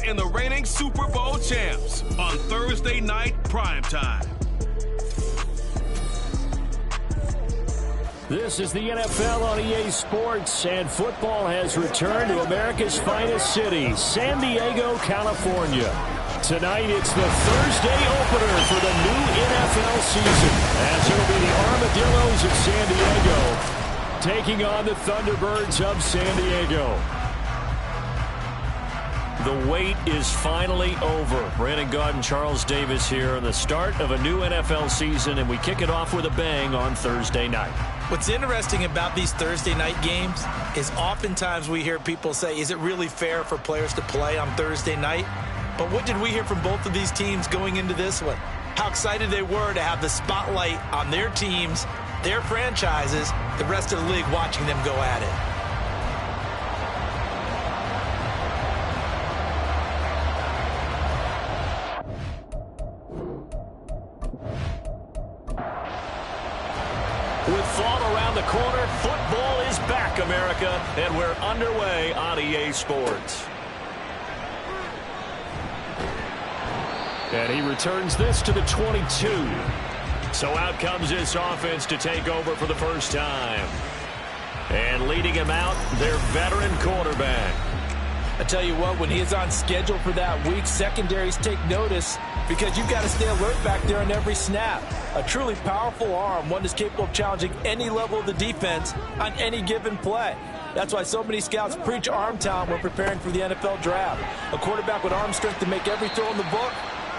and the reigning Super Bowl champs on Thursday night primetime. This is the NFL on EA Sports, and football has returned to America's finest city, San Diego, California. Tonight, it's the Thursday opener for the new NFL season, as it'll be the Armadillos of San Diego taking on the Thunderbirds of San Diego. The wait is finally over. Brandon Gaud and Charles Davis here on the start of a new NFL season, and we kick it off with a bang on Thursday night. What's interesting about these Thursday night games is oftentimes we hear people say, is it really fair for players to play on Thursday night? But what did we hear from both of these teams going into this one? How excited they were to have the spotlight on their teams, their franchises, the rest of the league watching them go at it. With fall around the corner, football is back, America, and we're underway on EA Sports. And he returns this to the 22. So out comes this offense to take over for the first time. And leading him out, their veteran quarterback. I tell you what, when he is on schedule for that week, secondaries take notice because you've got to stay alert back there on every snap. A truly powerful arm, one that's capable of challenging any level of the defense on any given play. That's why so many scouts preach arm talent when preparing for the NFL draft. A quarterback with arm strength to make every throw in the book,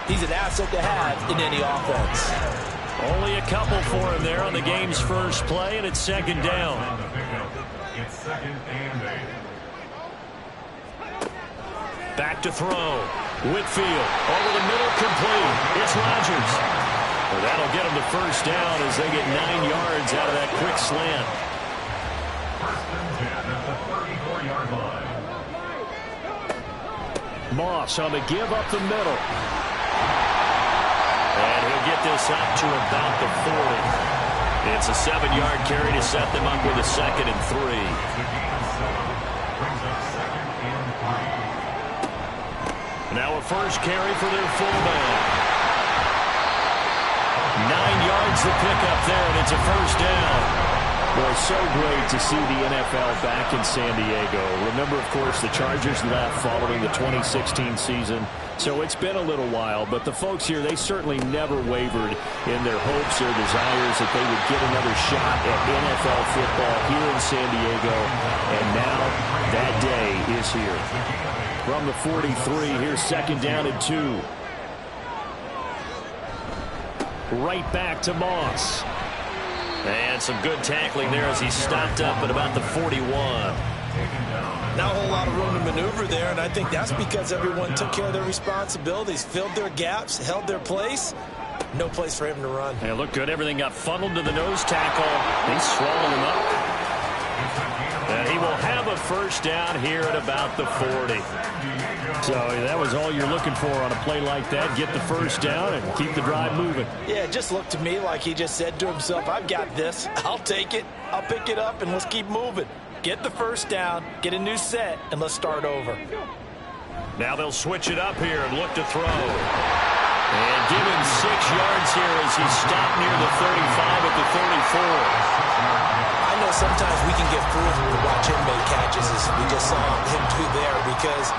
he's an asset to have in any offense. Only a couple for him there on the game's first play, and it's second down. It's second and 8. Back to throw. Whitfield over the middle, complete. It's Rodgers. Well, that'll get him to first down as they get 9 yards out of that quick slant. First and 10 at the 34-yard line. Moss on the give up the middle. And he'll get this up to about the 40. It's a 7-yard carry to set them up with a second and 3. Brings up second and 3. Now a first carry for their fullback. 9 yards to pick up there, and it's a first down. Boy, so great to see the NFL back in San Diego. Remember, of course, the Chargers left following the 2016 season, so it's been a little while. But the folks here, they certainly never wavered in their hopes or desires that they would get another shot at NFL football here in San Diego. And now that day is here. From the 43, here's second down and 2. Right back to Moss. And some good tackling there as he stopped up at about the 41. Not a whole lot of room to maneuver there, and I think that's because everyone took care of their responsibilities, filled their gaps, held their place. No place for him to run. And it looked good. Everything got funneled to the nose tackle. He swallowed him up. And he will have a first down here at about the 40. So that was all you're looking for on a play like that. Get the first down and keep the drive moving. Yeah, it just looked to me like he just said to himself, I've got this. I'll take it. I'll pick it up, and let's keep moving. Get the first down, get a new set, and let's start over. Now they'll switch it up here and look to throw. And give him 6 yards here as he stopped near the 35 at the 34. I know sometimes we can get fooled when we watch him make catches, as we just saw him do there, because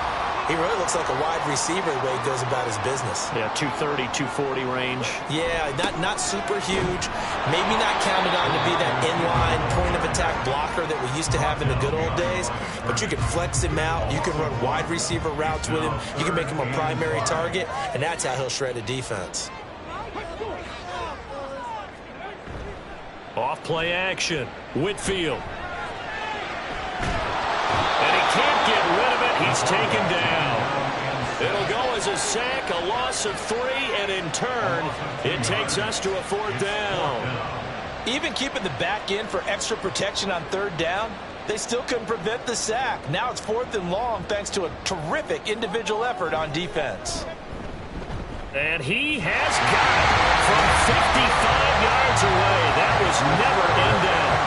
he really looks like a wide receiver the way he goes about his business. Yeah, 230, 240 range. Yeah, not super huge. Maybe not counted on to be that inline point-of-attack blocker that we used to have in the good old days, but you can flex him out. You can run wide receiver routes with him. You can make him a primary target, and that's how he'll shred a defense. Off play action. Whitfield. And he can't get rid of it. He's taken down. It'll go as a sack, a loss of 3, and in turn, it takes us to a 4th down. Even keeping the back in for extra protection on 3rd down, they still couldn't prevent the sack. Now it's 4th and long thanks to a terrific individual effort on defense. And he has got it from 55 yards away. That was never in doubt.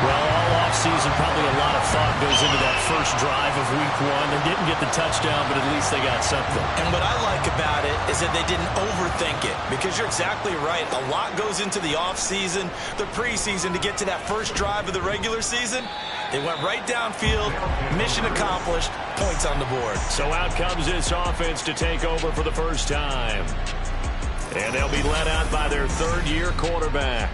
Well, all season, probably a lot of thought goes into that first drive of week 1. They didn't get the touchdown, but at least they got something. And what I like about it is that they didn't overthink it, because you're exactly right. A lot goes into the offseason, the preseason, to get to that first drive of the regular season. They went right downfield, mission accomplished, points on the board. So out comes this offense to take over for the first time. And they'll be led out by their third-year quarterback.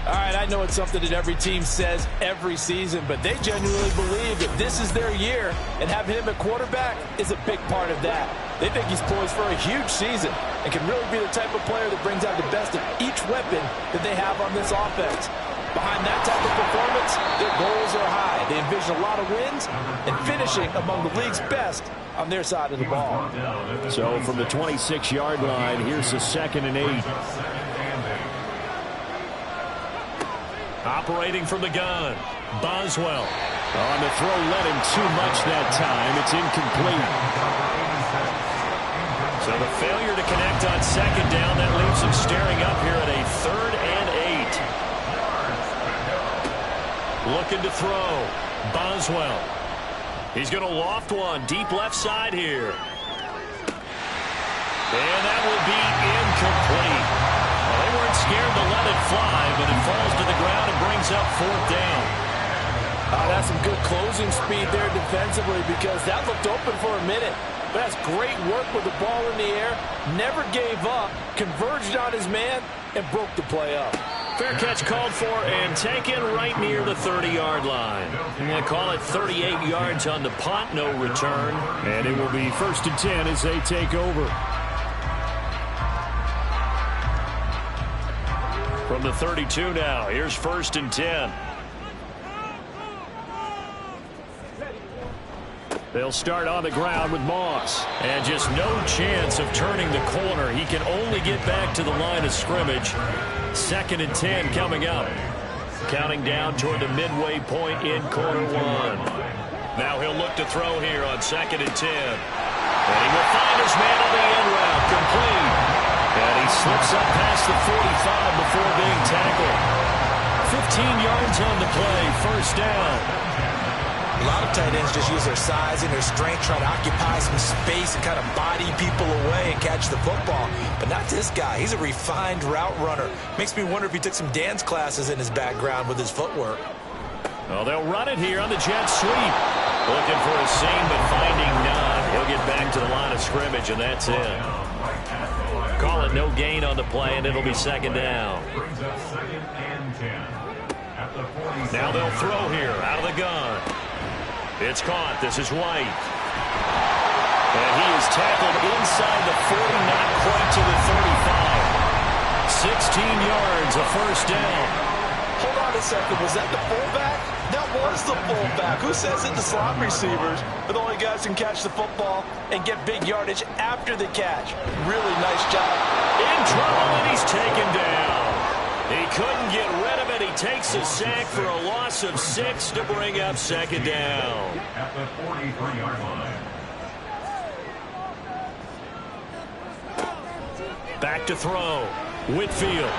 All right, I know it's something that every team says every season, but they genuinely believe that this is their year, and having him at quarterback is a big part of that. They think he's poised for a huge season and can really be the type of player that brings out the best of each weapon that they have on this offense. Behind that type of performance, their goals are high. They envision a lot of wins and finishing among the league's best on their side of the ball. So from the 26-yard line, here's the 2nd and 8. Operating from the gun, Boswell. On the throw, led him too much that time. It's incomplete. So the failure to connect on 2nd down, that leaves him staring up here at a 3rd and 8. Looking to throw, Boswell. He's going to loft one, deep left side here. And that will be incomplete. Well, they weren't scared to let it fly, but it falls to the ground and brings up 4th down. That's some good closing speed there defensively, because that looked open for a minute. But that's great work with the ball in the air. Never gave up, converged on his man, and broke the play up. Fair catch called for and taken right near the 30-yard line. And they call it 38 yards on the punt, no return. And it will be 1st and 10 as they take over. From the 32 now, here's 1st and 10. They'll start on the ground with Moss. And just no chance of turning the corner. He can only get back to the line of scrimmage. 2nd and 10 coming up. Counting down toward the midway point in quarter 1. Now he'll look to throw here on 2nd and 10. And he will find his man on the end route. Complete. And he slips up past the 45 before being tackled. 15 yards on the play. 1st down. A lot of tight ends just use their size and their strength, try to occupy some space and kind of body people away and catch the football. But not this guy. He's a refined route runner. Makes me wonder if he took some dance classes in his background with his footwork. Well, they'll run it here on the jet sweep. Looking for a seam, but finding none. He'll get back to the line of scrimmage, and that's it. Call it no gain on the play, and it'll be 2nd down. Now they'll throw here out of the gun. It's caught. This is White. And he is tackled inside the 40, not quite to the 35. 16 yards, a 1st down. Hold on a second. Was that the fullback? That was the fullback. Who says it? The slot receivers are the only guys who can catch the football and get big yardage after the catch. Really nice job. In trouble, and he's taken down. He couldn't get rid of it. He takes a sack for a loss of 6 to bring up 2nd down. At the 43-yard line. Back to throw. Whitfield.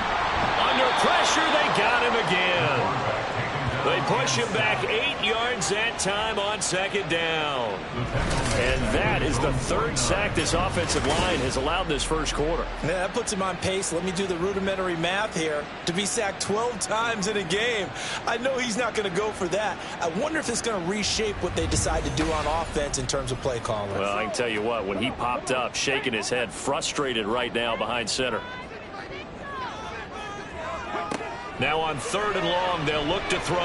Under pressure, they got him again. They push him back 8 yards that time on 2nd down. And that is the 3rd sack this offensive line has allowed this first quarter. Yeah, that puts him on pace. Let me do the rudimentary math here. To be sacked 12 times in a game. I know he's not going to go for that. I wonder if it's going to reshape what they decide to do on offense in terms of play calling. Well, I can tell you what, when he popped up, shaking his head, frustrated right now behind center. Now on 3rd and long, they'll look to throw.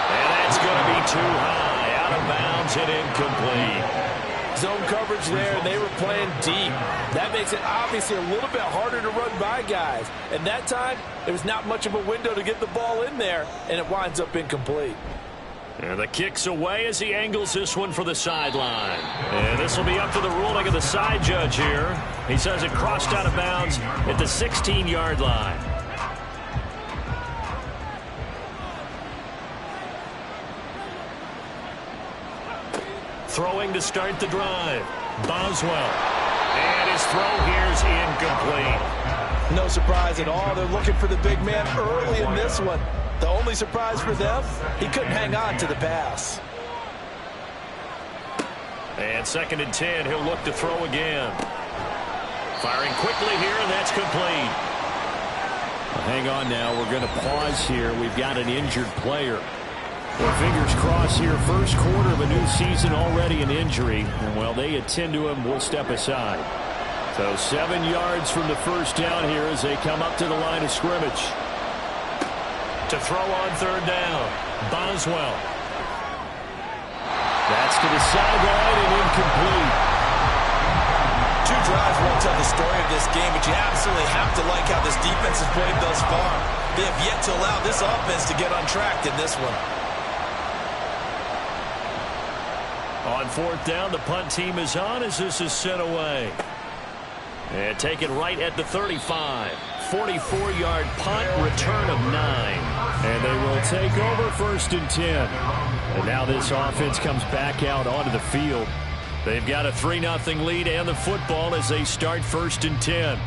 And that's going to be too high. Out of bounds and incomplete. Zone coverage there, and they were playing deep. That makes it obviously a little bit harder to run by guys. And that time, there was not much of a window to get the ball in there, and it winds up incomplete. And the kick's away as he angles this one for the sideline. And this will be up to the ruling of the side judge here. He says it crossed out of bounds at the 16-yard line. Throwing to start the drive. Boswell. And his throw here's incomplete. No surprise at all. They're looking for the big man early in this one. The only surprise for them, he couldn't hang on to the pass. And 2nd and 10, he'll look to throw again. Firing quickly here, and that's complete. Hang on now. We're going to pause here. We've got an injured player. Well, fingers crossed here. First quarter of a new season, already an injury. And while they attend to him, we'll step aside. So 7 yards from the first down here as they come up to the line of scrimmage. To throw on 3rd down, Boswell. That's to the sideline and incomplete. 2 drives won't tell the story of this game, but you absolutely have to like how this defense has played thus far. They have yet to allow this offense to get on track in this one. On 4th down, the punt team is on as this is sent away. And taken right at the 35. 44-yard punt, return of 9. And they will take over 1st and 10. And now this offense comes back out onto the field. They've got a 3-0 lead and the football as they start 1st and 10.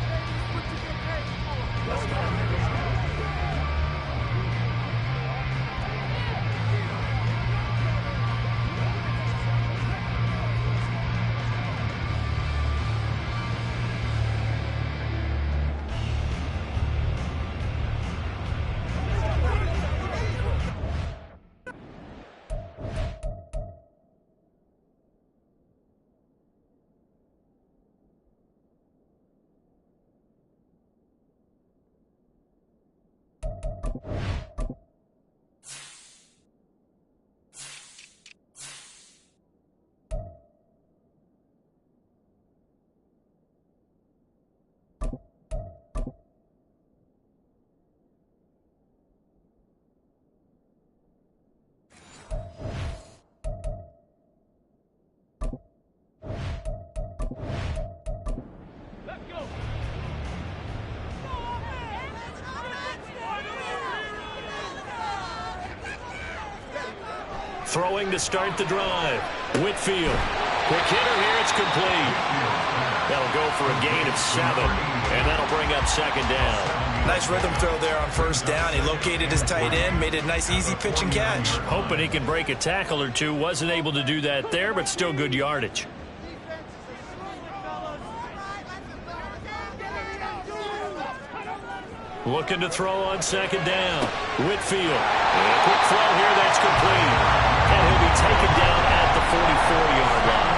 Throwing to start the drive. Whitfield. Quick hitter here. It's complete. That'll go for a gain of 7. And that'll bring up 2nd down. Nice rhythm throw there on 1st down. He located his tight end, made it a nice easy pitch and catch. Hoping he can break a tackle or two. Wasn't able to do that there, but still good yardage. Looking to throw on 2nd down. Whitfield. And a quick throw here. That's complete. And he'll be taken down at the 44-yard line.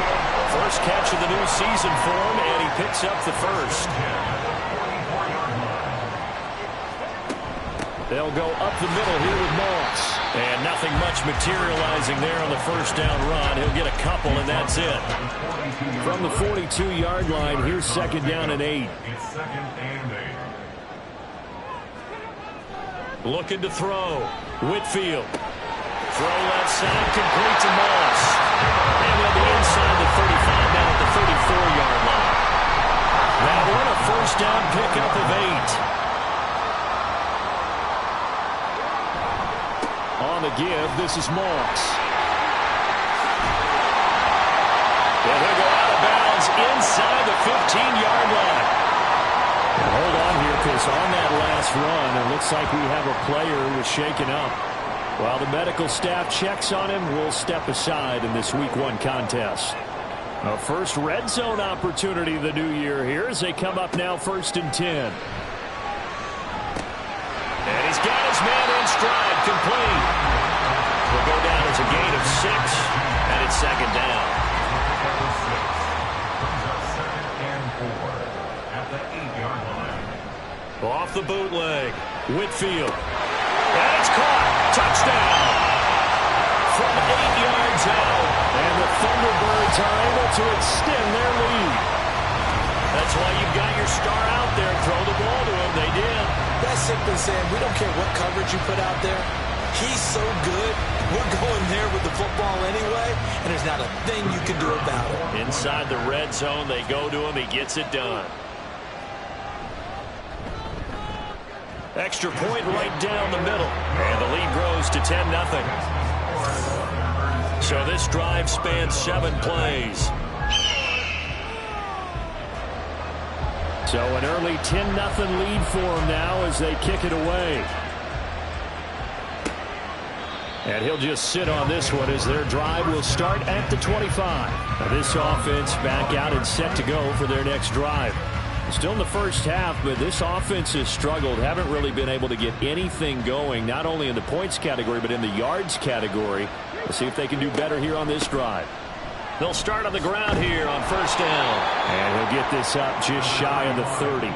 First catch of the new season for him, and he picks up the 1st. They'll go up the middle here with Moss. And nothing much materializing there on the 1st down run. He'll get a couple, and that's it. From the 42-yard line, here's 2nd down and 8. It's 2nd and 8. Looking to throw. Whitfield. Throw left side, complete to Moss. And we'll be inside the 35, now at the 34-yard line. That one a 1st down pickup of 8. On the give, this is Moss. And he'll go out of bounds inside the 15-yard line. And hold on here, because on that last run, it looks like we have a player who was shaken up. While the medical staff checks on him, we'll step aside in this Week 1 contest. A first red zone opportunity of the new year here as they come up now 1st and 10. And he's got his man in stride, complete. Will go down as a gain of 6, and it's 2nd down. At the 8-yard line. Off the bootleg, Whitfield. And it's caught. Touchdown. From 8 yards out. And the Thunderbirds are able to extend their lead. That's why you've got your star out there. Throw the ball to him. They did. That's simply saying we don't care what coverage you put out there. He's so good. We're going there with the football anyway, and there's not a thing you can do about it. Inside the red zone, they go to him. He gets it done. Extra point right down the middle. And the lead grows to 10-0. So this drive spans 7 plays. So an early 10-0 lead for them now as they kick it away. And he'll just sit on this one as their drive will start at the 25. Now this offense back out and set to go for their next drive. Still in the first half, but this offense has struggled. Haven't really been able to get anything going, not only in the points category, but in the yards category. We'll see if they can do better here on this drive. They'll start on the ground here on first down. And he'll get this up just shy of the 30.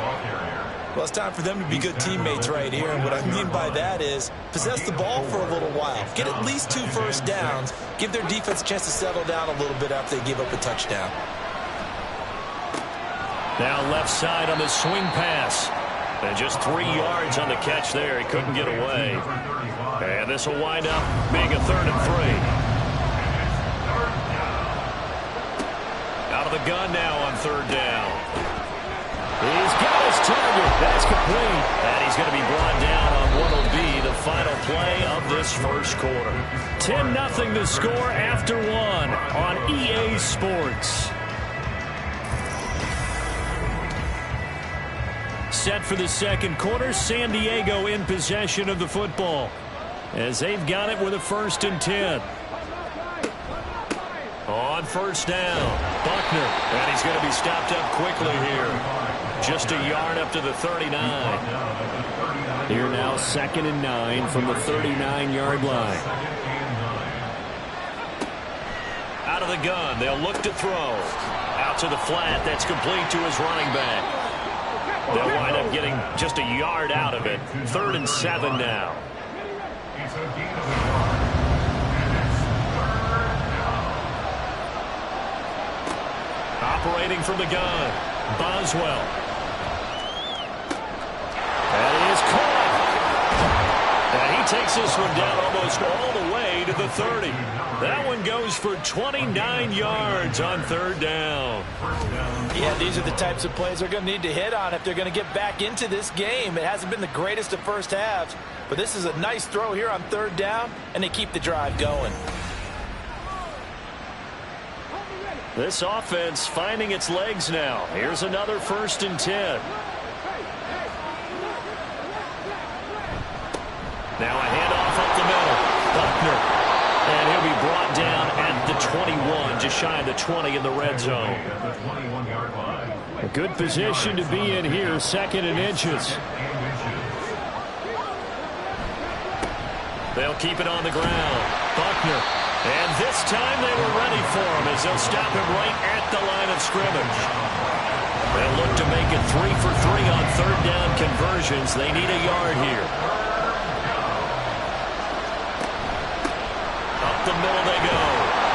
Well, it's time for them to be good teammates right here. And what I mean by that is possess the ball for a little while. Get at least 2 first downs. Give their defense a chance to settle down a little bit after they give up a touchdown. Now left side on the swing pass. And just 3 yards on the catch there. He couldn't get away. And this will wind up being a 3rd and 3. Out of the gun now on 3rd down. He's got his target. That's complete. And he's going to be brought down on what will be the final play of this first quarter. 10-0 the score after 1 on EA Sports. Set for the second quarter. San Diego in possession of the football as they've got it with a 1st and 10. On first down, Buckner, and he's going to be stopped up quickly here. Just a yard up to the 39. Here now 2nd and 9 from the 39-yard line. Out of the gun, they'll look to throw. Out to the flat, that's complete to his running back. They'll wind up getting just a yard out of it. 3rd and 7 now. Operating from the gun, Boswell. That is caught. And he takes this one down almost all the way to the 30. That one goes for 29 yards on 3rd down. Yeah, these are the types of plays they're going to need to hit on if they're going to get back into this game. It hasn't been the greatest of first halves, but this is a nice throw here on 3rd down, and they keep the drive going. This offense finding its legs now. Here's another 1st and 10. Now a handoff up the middle. Buckner. And he'll be brought down at the 21, just shy of the 20 in the red zone. A good position to be in here, 2nd and inches. They'll keep it on the ground. Buckner. And this time they were ready for him as they'll stop him right at the line of scrimmage. They'll look to make it 3 for 3 on 3rd down conversions. They need a yard here. Up the middle they go.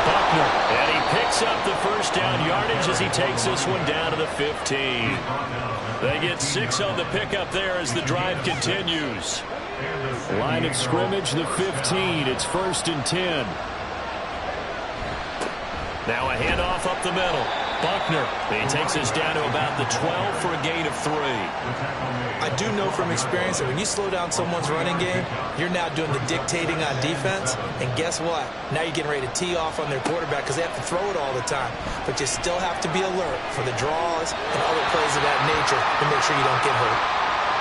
Buckner. And he picks up the 1st down yardage as he takes this one down to the 15. They get 6 on the pickup there as the drive continues. Line of scrimmage, the 15. It's 1st and 10. Now a handoff up the middle. Buckner. He takes us down to about the 12 for a gain of 3. I do know from experience that when you slow down someone's running game, you're now doing the dictating on defense. And guess what? Now you're getting ready to tee off on their quarterback because they have to throw it all the time. But you still have to be alert for the draws and other plays of that nature to make sure you don't get hurt.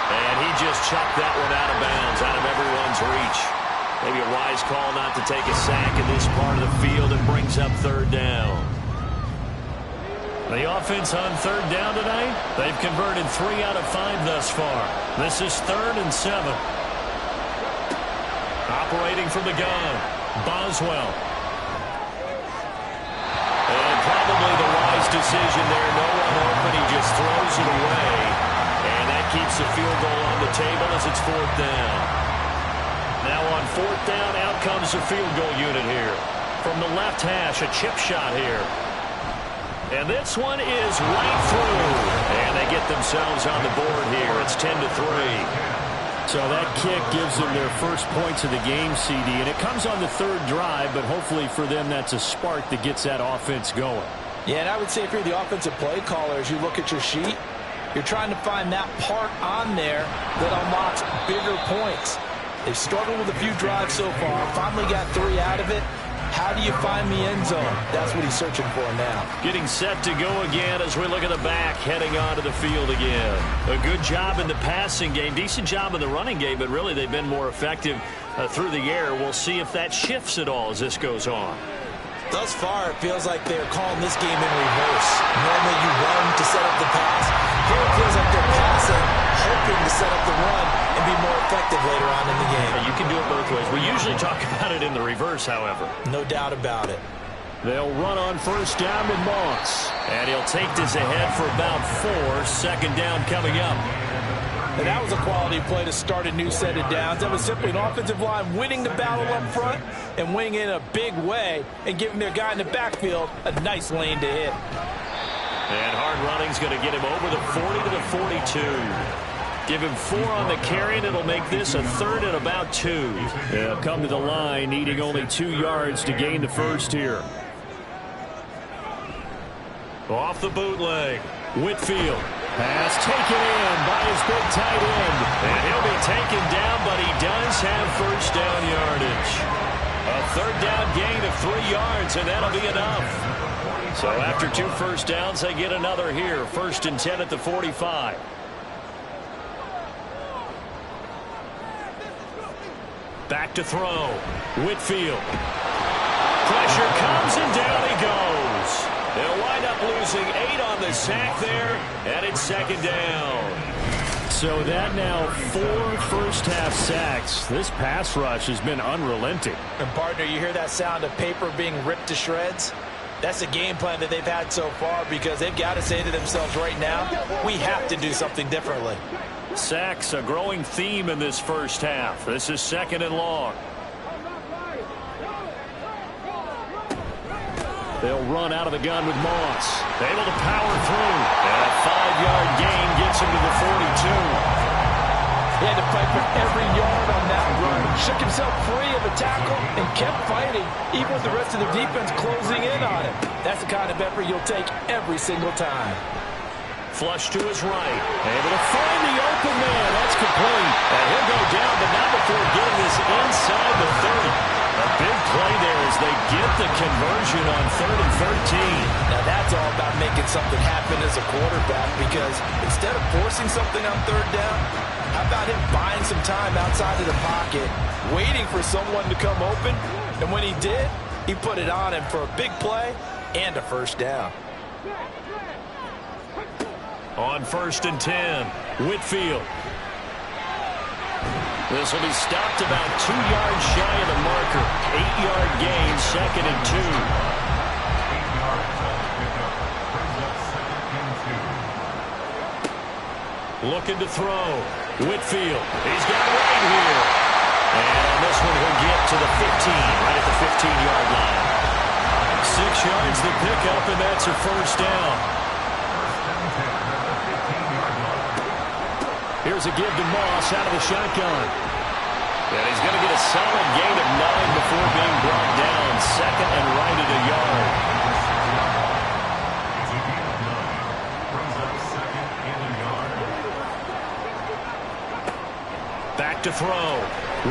And he just chucked that one out of bounds, out of everyone's reach. Maybe a wise call not to take a sack in this part of the field and brings up 3rd down. The offense on 3rd down tonight, they've converted 3 out of 5 thus far. This is 3rd and 7. Operating from the gun, Boswell. And probably the wise decision there. No one open, he just throws it away. And that keeps the field goal on the table as it's 4th down. Now on 4th down, out comes the field goal unit here. From the left hash, a chip shot here. And this one is right through. And they get themselves on the board here. It's 10-3. So that kick gives them their first points of the game, CD. And it comes on the 3rd drive, but hopefully for them that's a spark that gets that offense going. Yeah, and I would say if you're the offensive play caller, as you look at your sheet, you're trying to find that part on there that unlocks bigger points. They've struggled with a few drives so far, finally got 3 out of it. How do you find the end zone? That's what he's searching for now. Getting set to go again as we look at the back, heading onto the field again. A good job in the passing game, decent job in the running game, but really they've been more effective through the air. We'll see if that shifts at all as this goes on. Thus far, it feels like they're calling this game in reverse. Normally you run to set up the pass. Here it feels like they're passing, hoping to set up the run and be more effective later on in the game. You can do it both ways. We usually talk about it in the reverse, however. No doubt about it. They'll run on first down with Moss. And he'll take this ahead for about 4. Second down coming up. And that was a quality play to start a new set of downs. That was simply an offensive line winning the battle up front and winning in a big way and giving their guy in the backfield a nice lane to hit. And hard running's going to get him over the 40 to the 42. Give him 4 on the carry, and it'll make this a 3rd and about 2. They'll come to the line, needing only 2 yards to gain the first here. Off the bootleg, Whitfield. Pass taken in by his big tight end. And he'll be taken down, but he does have first down yardage. A 3rd down gain of 3 yards, and that'll be enough. So after 2 first downs, they get another here. 1st and 10 at the 45. Back to throw. Whitfield. Pressure comes, and down he goes. They'll wind up losing 8 on the sack there, and it's 2nd down. So that now 4 first-half sacks. This pass rush has been unrelenting. And, partner, you hear that sound of paper being ripped to shreds? That's the game plan that they've had so far because they've got to say to themselves right now, we have to do something differently. Sacks, a growing theme in this first half. This is 2nd and long. They'll run out of the gun with Moss. Able to power through. And a 5-yard gain gets him to the 42. He had to fight for every yard on that run. Shook himself free of a tackle and kept fighting, even with the rest of the defense closing in on him. That's the kind of effort you'll take every single time. Flush to his right. Able to find the open man. That's complete. And he'll go down, but not before getting this inside the 30. A big play there as they get the conversion on 3rd and 13. Now that's all about making something happen as a quarterback because instead of forcing something on 3rd down, how about him buying some time outside of the pocket, waiting for someone to come open, and when he did, he put it on him for a big play and a first down. On 1st and 10, Whitfield. This will be stopped about 2 yards shy of the marker. 8-yard gain, 2nd and 2. Looking to throw. Whitfield. He's got it right here. And on this one, he'll get to the 15, right at the 15-yard line. 6 yards the pickup, and that's a first down. Here's a give to Moss out of the shotgun. And he's going to get a solid gain of 9 before being brought down. 2nd and right at a yard. Back to throw.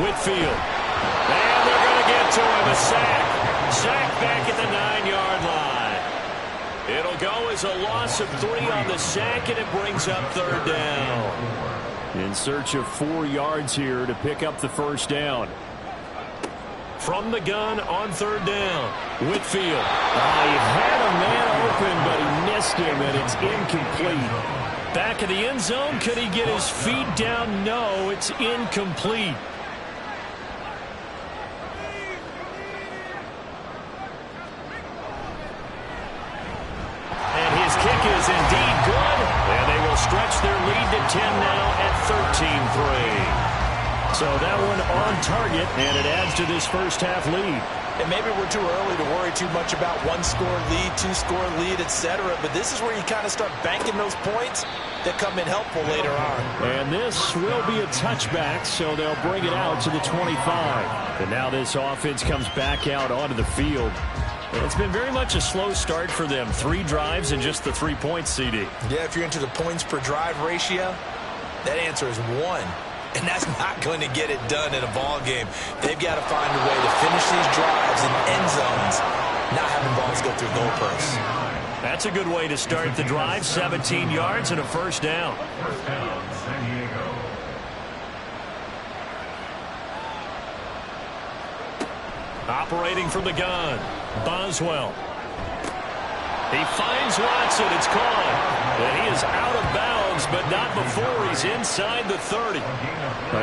Whitfield. And they're going to get to him. A sack. Sack back at the 9-yard line. It'll go as a loss of 3 on the sack, and it brings up 3rd down. In search of 4 yards here to pick up the first down. From the gun on 3rd down. Whitfield. He had a man open, but he missed him, and it's incomplete. Back of the end zone. Could he get his feet down? No, it's incomplete. And his kick is indeed good. And they will stretch their lead to 10 now at 13-3. So that one on target, and it adds to this first half lead. And maybe we're too early to worry too much about 1-score lead, 2-score lead, etc. But this is where you kind of start banking those points that come in helpful later on. And this will be a touchback, so they'll bring it out to the 25. And now this offense comes back out onto the field. It's been very much a slow start for them. 3 drives and just the 3 points, CD. Yeah, if you're into the points per drive ratio, that answer is 1. and that's not going to get it done in a ball game. They've got to find a way to finish these drives in end zones, not having balls go through goalposts. That's a good way to start the drive. 17 yards and a first down. First down, San Diego. Operating from the gun, Boswell. He finds Watson. It's caught. And he is out of bounds, but not before he's inside the 30.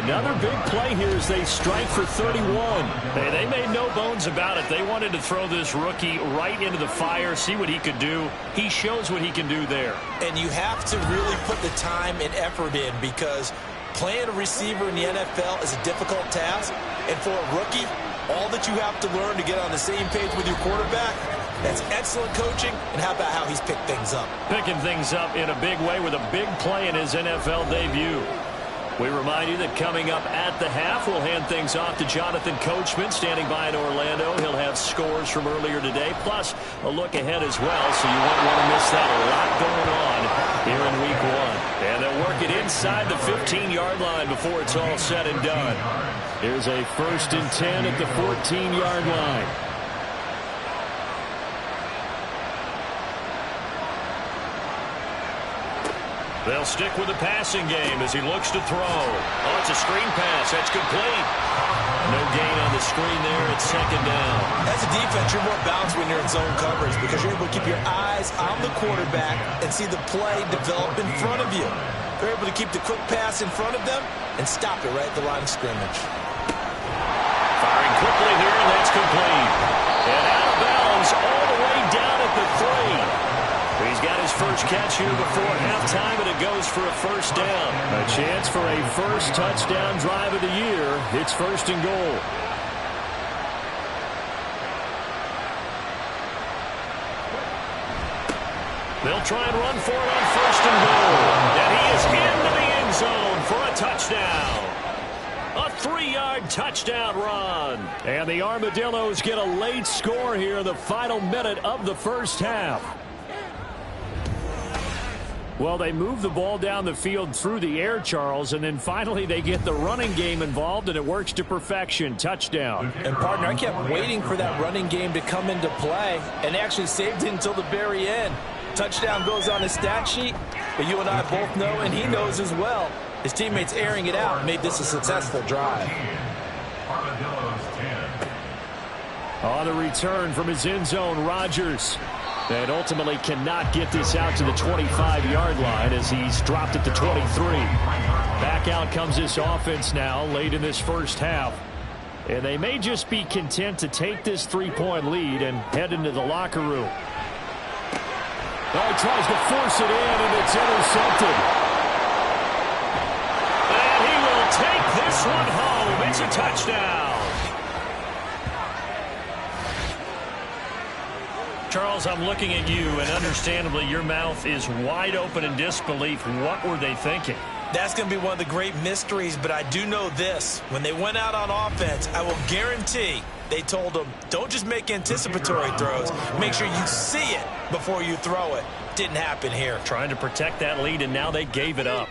Another big play here as they strike for 31. Hey, they made no bones about it. They wanted to throw this rookie right into the fire, see what he could do. He shows what he can do there. And you have to really put the time and effort in, because playing a receiver in the NFL is a difficult task. And for a rookie, all that you have to learn to get on the same page with your quarterback, that's excellent coaching. And how about how he's picked things up? Picking things up in a big way with a big play in his NFL debut. We remind you that coming up at the half, we'll hand things off to Jonathan Coachman standing by in Orlando. He'll have scores from earlier today, plus a look ahead as well, so you won't want to miss that. A lot going on here in Week 1. And they'll work it inside the 15-yard line before it's all said and done. Here's a 1st and 10 at the 14-yard line. They'll stick with the passing game as he looks to throw. Oh, it's a screen pass. That's complete. No gain on the screen there. It's 2nd down. As a defense, you're more balanced when you're in zone coverage, because you're able to keep your eyes on the quarterback and see the play develop in front of you. They're able to keep the quick pass in front of them and stop it right at the line of scrimmage. Firing quickly here, and that's complete. And out of bounds all the way down at the 3. He's got his first catch here before halftime, and it goes for a first down. A chance for a first touchdown drive of the year. It's 1st and goal. They'll try and run for it on 1st and goal. And he is into the end zone for a touchdown. A 3-yard touchdown run. And the Armadillos get a late score here in the final minute of the first half. Well, they move the ball down the field through the air, Charles, and then finally they get the running game involved, and it works to perfection. Touchdown. And, partner, I kept waiting for that running game to come into play, and actually saved it until the very end. Touchdown goes on his stat sheet, but you and I both know, and he knows as well, his teammates airing it out made this a successful drive. Armadillos 10. On the return from his end zone, Rodgers. And ultimately cannot get this out to the 25-yard line as he's dropped at the 23. Back out comes this offense now late in this first half. And they may just be content to take this 3-point lead and head into the locker room. Oh, he tries to force it in, and it's intercepted. And he will take this one home. It's a touchdown. Charles, I'm looking at you, and understandably your mouth is wide open in disbelief. What were they thinking? That's going to be one of the great mysteries, but I do know this. When they went out on offense, I will guarantee they told them, don't just make anticipatory throws. Make sure you see it before you throw it. Didn't happen here. Trying to protect that lead, and now they gave it up.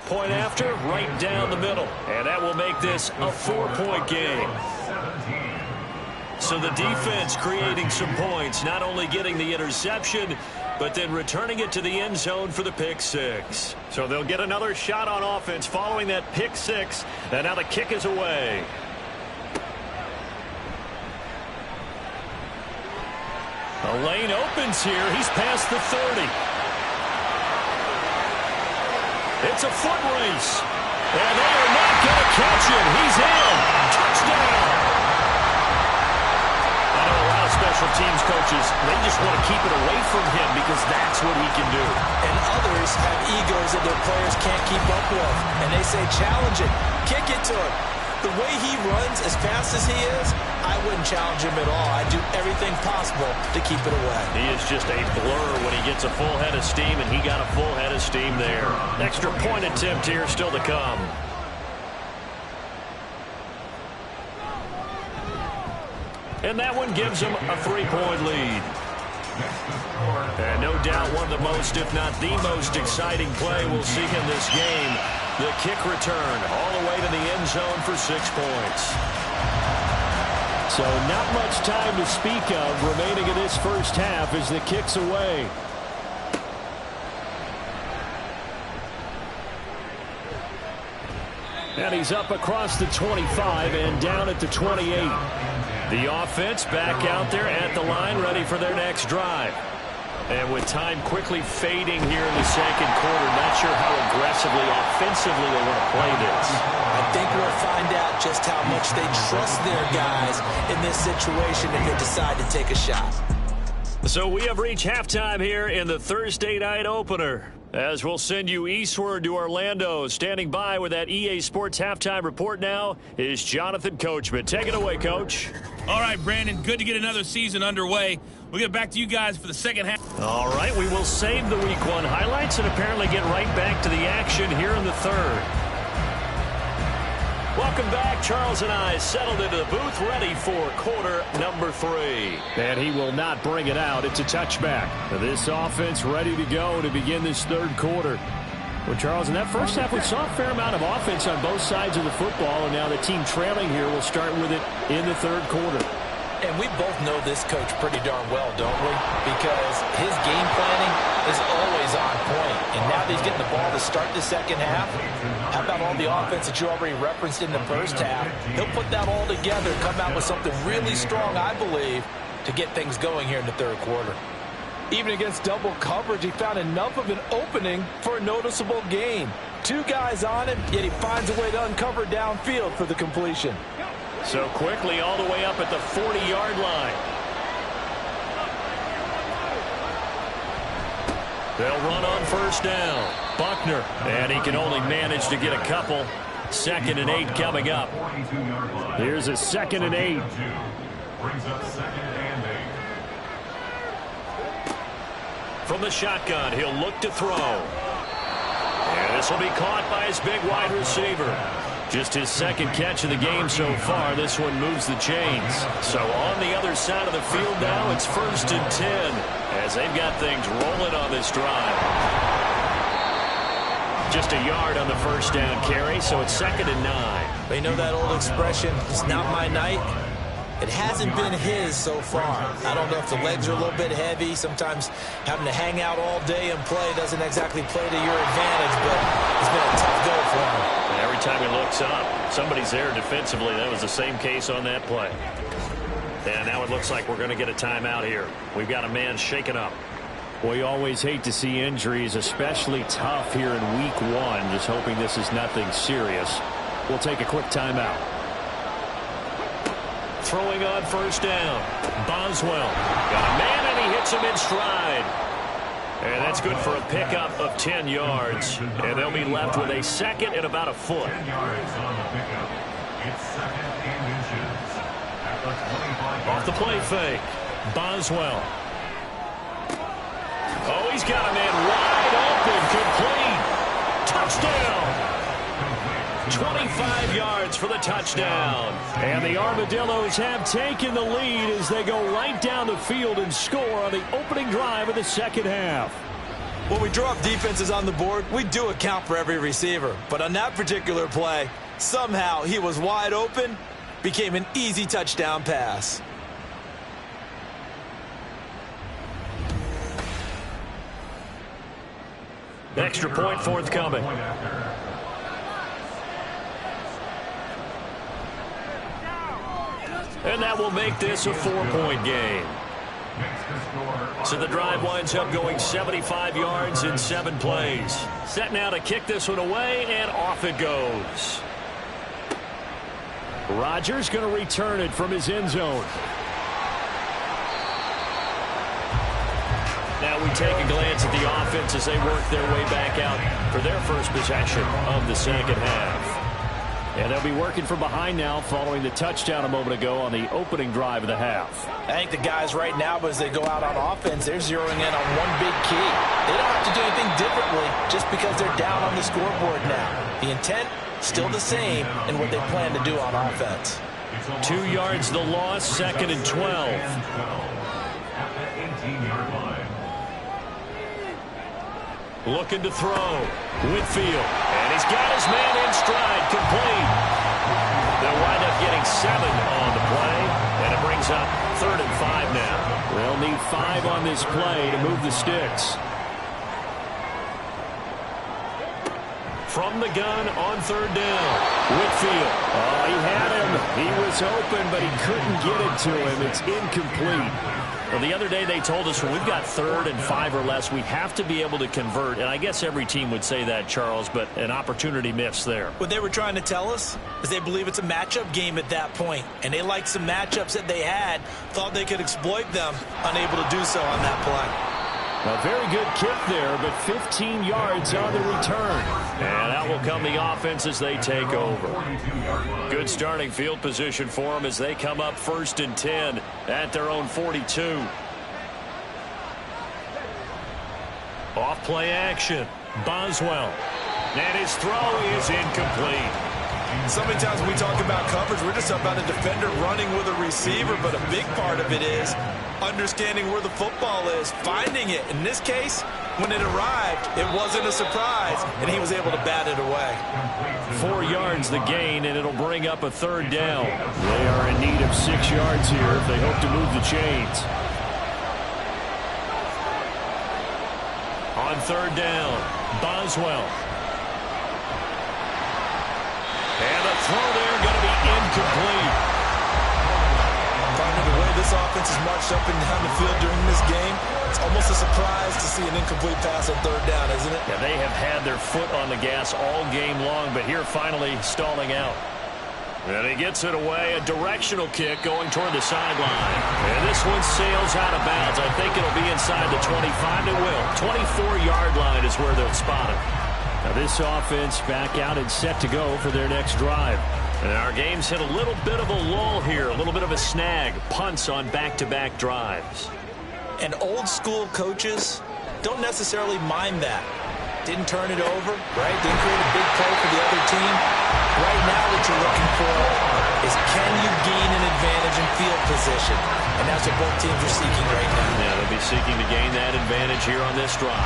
Point after, right down the middle. And that will make this a 4-point game. So the defense creating some points, not only getting the interception, but then returning it to the end zone for the pick 6. So they'll get another shot on offense following that pick 6, and now the kick is away. A lane opens here. He's past the 30. It's a foot race, and they are not going to catch him. He's in. Touchdown. Special teams coaches, they just want to keep it away from him because that's what he can do. And others have egos that their players can't keep up with. And they say, challenge it, kick it to him. The way he runs as fast as he is, I wouldn't challenge him at all. I'd do everything possible to keep it away. He is just a blur when he gets a full head of steam, and he got a full head of steam there. Extra point attempt here still to come. And that one gives them a 3-point lead. And no doubt one of the most, if not the most exciting play we'll see in this game. The kick return all the way to the end zone for 6 points. So not much time to speak of remaining in this first half as the kick's away. And he's up across the 25 and down at the 28. The offense back out there at the line, ready for their next drive. And with time quickly fading here in the second quarter, not sure how aggressively, offensively they want to play this. I think we'll find out just how much they trust their guys in this situation if they decide to take a shot. So we have reached halftime here in the Thursday night opener, as we'll send you eastward to Orlando. Standing by with that EA Sports halftime report now is Jonathan Coachman. Take it away, Coach. All right, Brandon, good to get another season underway. We'll get back to you guys for the second half. All right, we will save the Week 1 highlights and apparently get right back to the action here in the third. Welcome back. Charles and I settled into the booth, ready for quarter number 3. And he will not bring it out. It's a touchback. This offense ready to go to begin this third quarter. Well, Charles, in that first half, we saw a fair amount of offense on both sides of the football, and now the team trailing here will start with it in the third quarter. And we both know this coach pretty darn well, don't we? Because his game planning is always on point. And now that he's getting the ball to start the second half, how about all the offense that you already referenced in the first half? He'll put that all together, come out with something really strong, I believe, to get things going here in the third quarter. Even against double coverage, he found enough of an opening for a noticeable gain. 2 guys on him, yet he finds a way to uncover downfield for the completion. So quickly all the way up at the 40-yard line. They'll run on first down. Buckner, and he can only manage to get a couple. 2nd and 8 coming up. Here's a 2nd and 8. Brings up 2nd and 8. From the shotgun, he'll look to throw. And this will be caught by his big wide receiver. Just his 2nd catch of the game so far. This one moves the chains. So on the other side of the field now, it's 1st and 10 as they've got things rolling on this drive. Just a yard on the first down carry, so it's 2nd and 9. But you know that old expression, it's not my night? It hasn't been his so far. I don't know if the legs are a little bit heavy. Sometimes having to hang out all day and play doesn't exactly play to your advantage, but it's been a tough go for him. And every time he looks up, somebody's there defensively. That was the same case on that play. And now it looks like we're going to get a timeout here. We've got a man shaken up. We always hate to see injuries, especially tough here in Week 1. Just hoping this is nothing serious. We'll take a quick timeout. Throwing on first down. Boswell got a man, and he hits him in stride. And that's good for a pickup of 10 yards. And they'll be left with a 2nd and about a foot. 10 yards on the pickup. It's 2nd and inches. At the 25. Off the play fake. Boswell. Oh, he's got a man wide open. Complete. Touchdown. 25 yards for the touchdown. And the Armadillos have taken the lead as they go right down the field and score on the opening drive of the second half. When we draw up defenses on the board, we do account for every receiver. But on that particular play, somehow he was wide open, became an easy touchdown pass. Extra point forthcoming. And that will make this a 4-point game. So the drive winds up going 75 yards in 7 plays. Set now to kick this one away, and off it goes. Rodgers going to return it from his end zone. Now we take a glance at the offense as they work their way back out for their first possession of the second half. And they'll be working from behind now following the touchdown a moment ago on the opening drive of the half. I think the guys right now, as they go out on offense, they're zeroing in on one big key. They don't have to do anything differently just because they're down on the scoreboard now. The intent, still the same in what they plan to do on offense. 2 yards the loss, 2nd and 12. At the 18-yard line. Looking to throw. Whitfield. And he's got his man in stride. Complete. They'll wind up getting 7 on the play. And it brings up 3rd and 5 now. They'll need 5 on this play to move the sticks. From the gun on 3rd down. Whitfield. Oh, he had him. He was open, but he couldn't get it to him. It's incomplete. Well, the other day they told us when we've got 3rd and 5 or less, we have to be able to convert. And I guess every team would say that, Charles, but an opportunity missed there. What they were trying to tell us is they believe it's a matchup game at that point. And they liked some matchups that they had, thought they could exploit them, unable to do so on that play. A very good kick there, but 15 yards on the return. And out will come the offense as they take over. Good starting field position for them as they come up 1st and 10 at their own 42. Off play action. Boswell. And his throw is incomplete. So many times when we talk about coverage, we're just talking about a defender running with a receiver, but a big part of it is understanding where the football is, finding it. In this case, when it arrived, it wasn't a surprise, and he was able to bat it away. 4 yards the gain, and it'll bring up a 3rd down. They are in need of 6 yards here if they hope to move the chains. On 3rd down, Boswell. And the throw there going to be incomplete. Partner, the way this offense has marched up and down the field during this game, it's almost a surprise to see an incomplete pass on 3rd down, isn't it? Yeah, they have had their foot on the gas all game long, but here finally stalling out. And he gets it away, a directional kick going toward the sideline. And this one sails out of bounds. I think it'll be inside the 25. It will. 24-yard line is where they'll spot it. Now this offense back out and set to go for their next drive. And our game's hit a little bit of a lull here, a little bit of a snag. Punts on back-to-back drives. And old-school coaches don't necessarily mind that. Didn't turn it over, right? Didn't create a big play for the other team. Right now what you're looking for is can you gain an advantage in field position? And that's what both teams are seeking right now. Yeah, they'll be seeking to gain that advantage here on this drive.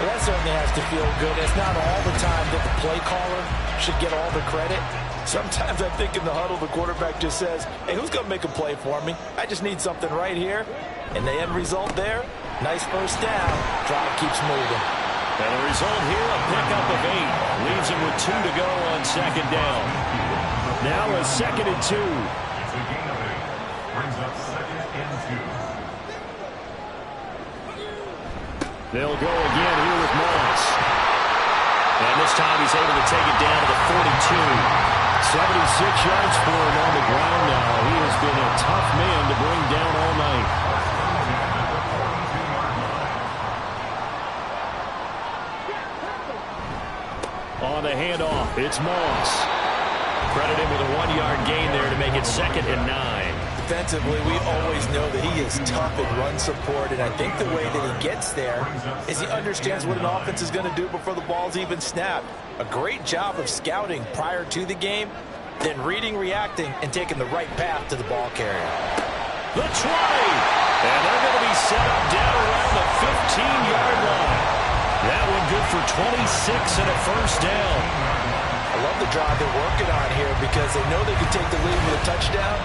Well, that certainly has to feel good. It's not all the time that the play caller should get all the credit. Sometimes I think in the huddle, the quarterback just says, hey, who's going to make a play for me? I just need something right here. And the end result there, nice 1st down. Drive keeps moving. And the result here, a pickup of 8. Leaves him with 2 to go on 2nd down. Now a 2nd and 2. It's a gain of 8. Brings up 2nd and 2. They'll go again here with Moss. And this time he's able to take it down to the 42. 76 yards for him on the ground now. He has been a tough man to bring down all night. On the handoff, it's Moss. Credit him with a 1-yard gain there to make it 2nd and 9. Defensively, we always know that he is tough at run support, and I think the way that he gets there is he understands what an offense is going to do before the ball's even snapped. A great job of scouting prior to the game, then reading, reacting, and taking the right path to the ball carrier. The try! And they're going to be set up down around the 15-yard line. That one good for 26 and a 1st down. I love the drive they're working on here because they know they can take the lead with a touchdown.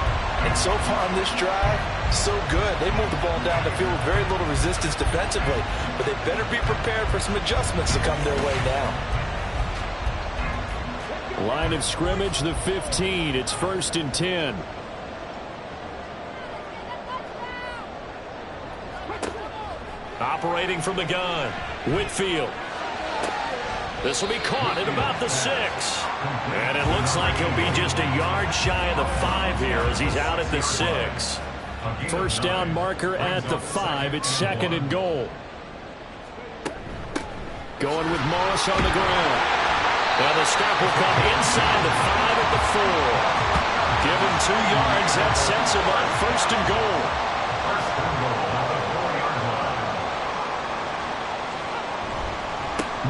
And so far on this drive, so good. They moved the ball down the field with very little resistance defensively. But they better be prepared for some adjustments to come their way now. Line of scrimmage, the 15. It's 1st and 10. Operating from the gun, Whitfield. This will be caught at about the 6. And it looks like he'll be just a yard shy of the 5 here as he's out at the 6. 1st down marker at the 5. It's 2nd and goal. Going with Moss on the ground. And the stop will come inside the 5 at the 4. Give him 2 yards. That sets him up 1st and goal.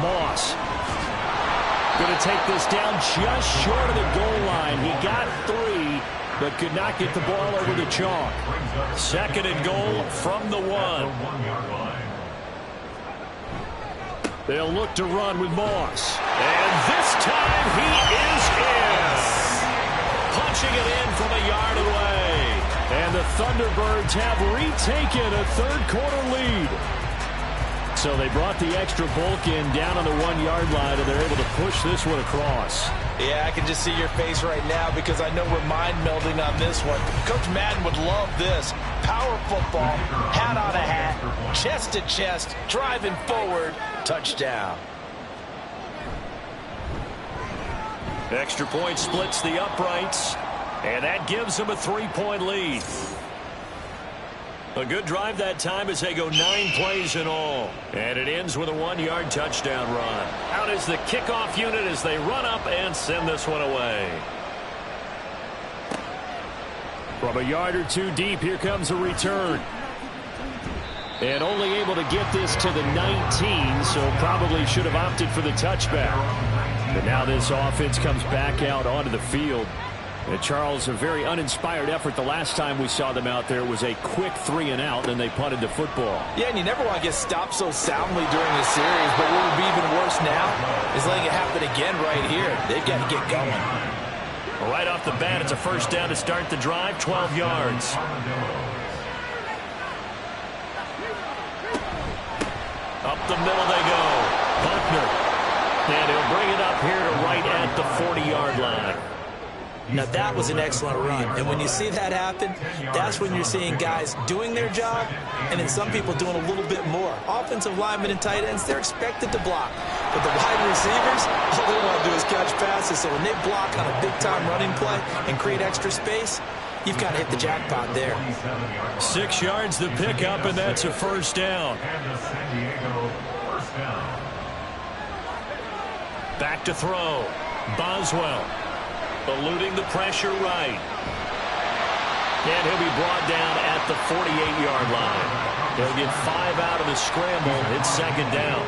Moss going to take this down just short of the goal line. He got 3, but could not get the ball over the chalk. 2nd and goal from the 1. They'll look to run with Moss. And this time he is in. Punching it in from a yard away. And the Thunderbirds have retaken a third-quarter lead. So they brought the extra bulk in down on the 1-yard line, and they're able to push this one across. Yeah, I can just see your face right now because I know we're mind melding on this one. Coach Madden would love this. Power football, hat on a hat, chest to chest, driving forward, touchdown. Extra point splits the uprights, and that gives them a 3-point lead. A good drive that time as they go 9 plays in all. And it ends with a 1-yard touchdown run. Out is the kickoff unit as they run up and send this one away. From a yard or two deep, here comes a return. And only able to get this to the 19, so probably should have opted for the touchback. But now this offense comes back out onto the field. And Charles, a very uninspired effort the last time we saw them out there. It was a quick 3-and-out, and they punted the football. Yeah, and you never want to get stopped so soundly during the series, but what would be even worse now is letting it happen again right here. They've got to get going. Right off the bat, it's a first down to start the drive, 12 yards. Up the middle they go. Buckner. And he'll bring it up here to right at the 40-yard line. Now, that was an excellent run. And when you see that happen, that's when you're seeing guys doing their job and then some people doing a little bit more. Offensive linemen and tight ends, they're expected to block. But the wide receivers, all they want to do is catch passes. So when they block on a big-time running play and create extra space, you've got to hit the jackpot there. 6 yards to pick up, and that's a first down. Back to throw. Boswell. Eluding the pressure right. And he'll be brought down at the 48-yard line. They'll get 5 out of the scramble. It's second down.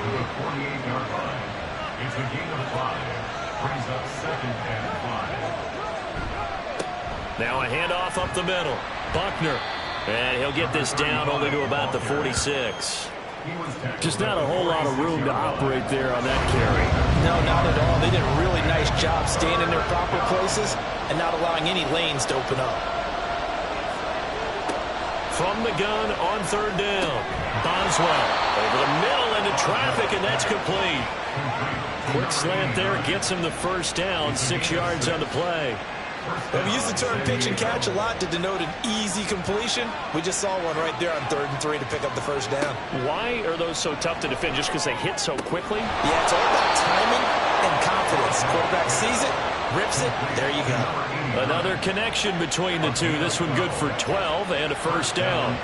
It's a gain of 5. Brings up second and 5. Now a handoff up the middle. Buckner. And he'll get this down only to about the 46. Just not a whole lot of room to operate there on that carry. No, not at all. They did a really nice job staying in their proper places and not allowing any lanes to open up. From the gun on third down. Boswell over the middle into traffic, and that's complete. Quick slant there gets him the first down. 6 yards on the play. Well, we use the term pitch and catch a lot to denote an easy completion. We just saw one right there on 3rd and 3 to pick up the first down. Why are those so tough to defend? Just because they hit so quickly? Yeah, it's all about timing and confidence. Quarterback sees it, rips it, there you go. Another connection between the two. This one good for 12 and a first down.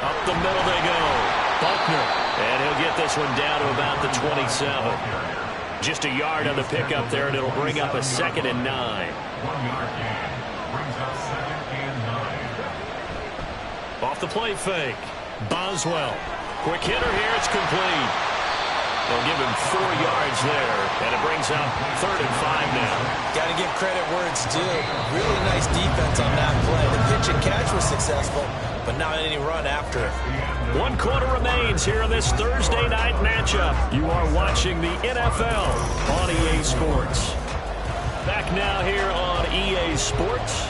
Up the middle they go. Buckner. And he'll get this one down to about the 27. Just a yard on the pickup there, and it'll bring up a 2nd and 9. 1-yard gain. Brings up 2nd and 9. Off the play fake. Boswell. Quick hitter here. It's complete. They'll give him 4 yards there, and it brings up 3rd and 5 now. Got to give credit where it's due. Really nice defense on that play. The pitch and catch was successful, but not any run after it. 1 quarter remains here in this Thursday night matchup. You are watching the NFL on EA Sports. Back now here on EA Sports.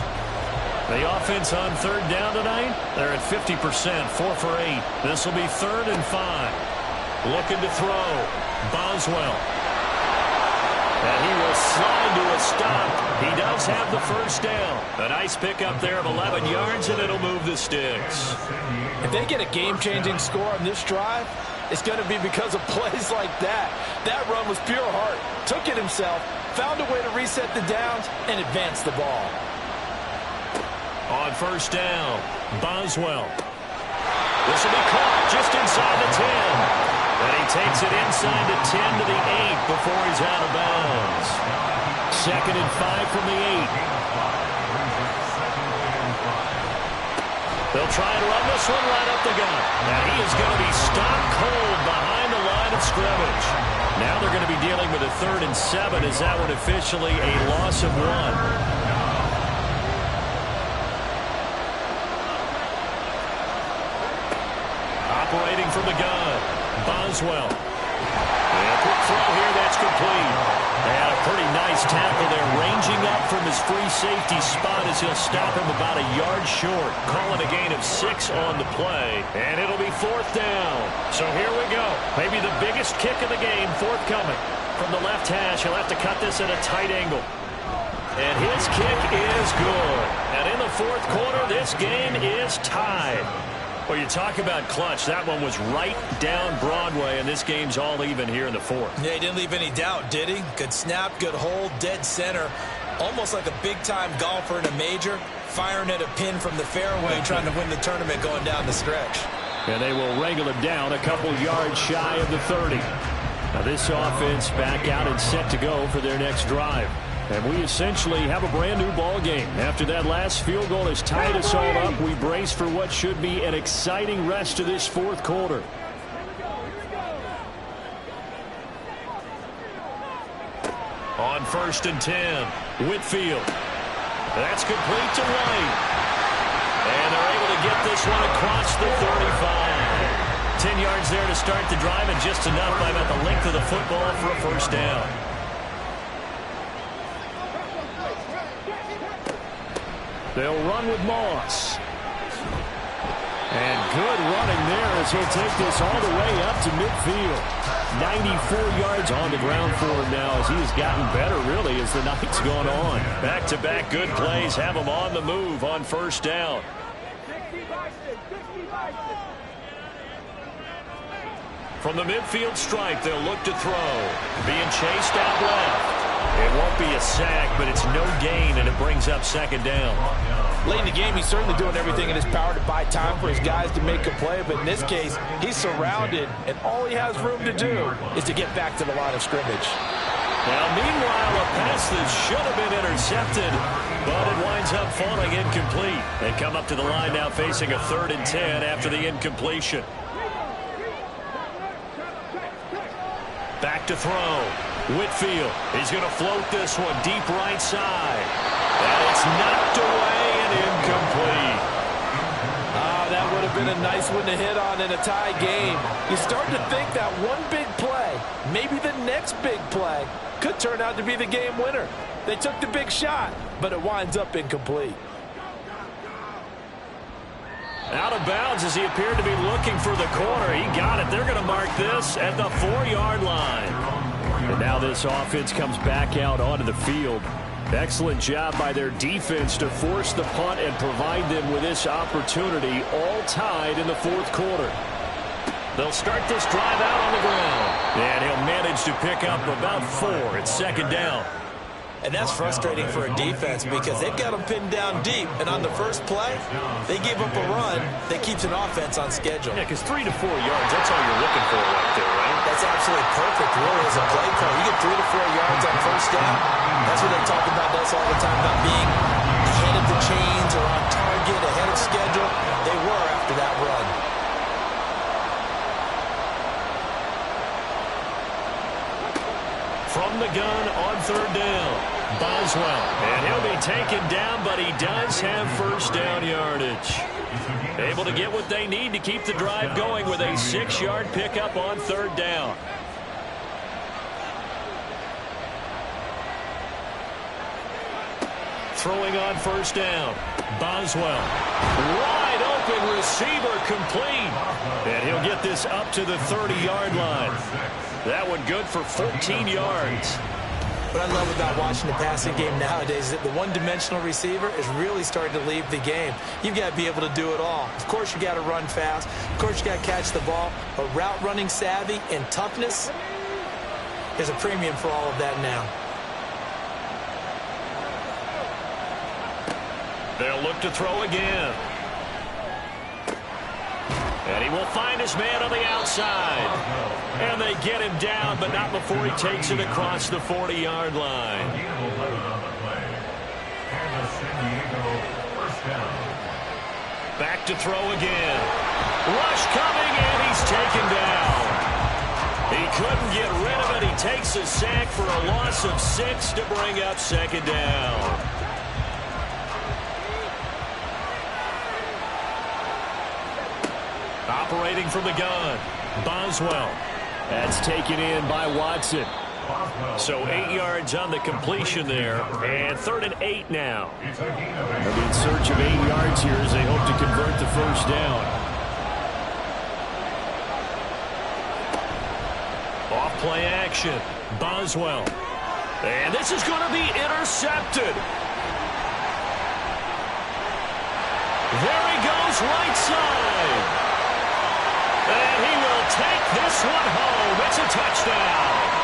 The offense on third down tonight, they're at 50%, 4 for 8. This will be 3rd and 5. Looking to throw. Boswell. And he will slide to a stop. He does have the first down. A nice pickup there of 11 yards, and it'll move the sticks. If they get a game-changing score on this drive, it's going to be because of plays like that. That run was pure heart. Took it himself, found a way to reset the downs, and advance the ball. On first down, Boswell. This will be caught just inside the 10. And he takes it inside the 10 to the 8 before he's out of bounds. 2nd and 5 from the 8. They'll try and run this one right up the gut. Now he is going to be stopped cold behind the line of scrimmage. Now they're going to be dealing with a 3rd and 7. Is that one officially a loss of 1? from the gun. Boswell. And a quick throw here, that's complete. And a pretty nice tackle there, ranging up from his free safety spot as he'll stop him about a yard short. Calling a gain of 6 on the play. And it'll be 4th down. So here we go. Maybe the biggest kick of the game forthcoming. From the left hash, he'll have to cut this at a tight angle. And his kick is good. And in the 4th quarter, this game is tied. Well, you talk about clutch. That one was right down Broadway, and this game's all even here in the 4th. Yeah, he didn't leave any doubt, did he? Good snap, good hold, dead center. Almost like a big-time golfer in a major, firing at a pin from the fairway, trying to win the tournament going down the stretch. And they will wrangle him down a couple yards shy of the 30. Now this offense back out and set to go for their next drive. And we essentially have a brand new ball game. After that last field goal has tied us all up, we brace for what should be an exciting rest of this 4th quarter. On 1st and 10, Whitfield. That's complete to White. And they're able to get this one across the 35. 10 yards there to start the drive, and just enough by about the length of the football for a 1st down. They'll run with Moss. And good running there as he'll take this all the way up to midfield. 94 yards on the ground for him now as he's gotten better, really, as the night's gone on. Back-to-back good plays have him on the move on 1st down. From the midfield stripe, they'll look to throw. Being chased out left. It won't be a sack, but it's no gain, and it brings up 2nd down. Late in the game, he's certainly doing everything in his power to buy time for his guys to make a play, but in this case, he's surrounded, and all he has room to do is to get back to the line of scrimmage. Now, meanwhile, a pass that should have been intercepted, but it winds up falling incomplete. They come up to the line now facing a 3rd and 10 after the incompletion. Back to throw. Whitfield, he's going to float this one deep right side. And it's knocked away and incomplete. That would have been a nice one to hit on in a tie game. You start to think that one big play, maybe the next big play, could turn out to be the game winner. They took the big shot, but it winds up incomplete. Out of bounds as he appeared to be looking for the corner. He got it. They're going to mark this at the 4-yard line. And now this offense comes back out onto the field. Excellent job by their defense to force the punt and provide them with this opportunity, all tied in the 4th quarter. They'll start this drive out on the ground. And he'll manage to pick up about 4 at 2nd down. And that's frustrating for a defense because they've got them pinned down deep. And on the first play, they give up a run that keeps an offense on schedule. Yeah, because 3 to 4 yards, that's all you're looking for right there, right? That's absolutely perfect, really, as a play call. You get 3 to 4 yards on 1st down. That's what they talk about us all the time, about being ahead of the chains or on target, ahead of schedule. They were after that run. From the gun on 3rd down, Boswell. And he'll be taken down, but he does have 1st down yardage. Able to get what they need to keep the drive going with a 6-yard pickup on 3rd down. Throwing on 1st down, Boswell. Wide open receiver complete. And he'll get this up to the 30-yard line. That one good for 14 yards. What I love about watching the passing game nowadays is that the one-dimensional receiver is really starting to leave the game. You've got to be able to do it all. Of course, you got to run fast. Of course, you got to catch the ball. But route running savvy and toughness is a premium for all of that now. They'll look to throw again. And he will find his man on the outside. And they get him down, but not before he takes it across the 40-yard line. Back to throw again. Rush coming, and he's taken down. He couldn't get rid of it. He takes a sack for a loss of 6 to bring up 2nd down. Operating from the gun, Boswell. That's taken in by Watson. So 8 yards on the completion there, and 3rd and 8 now. They'll be in search of 8 yards here as they hope to convert the first down. Off play action, Boswell. And this is going to be intercepted. There he goes, right side. And he will take this one home. It's a touchdown.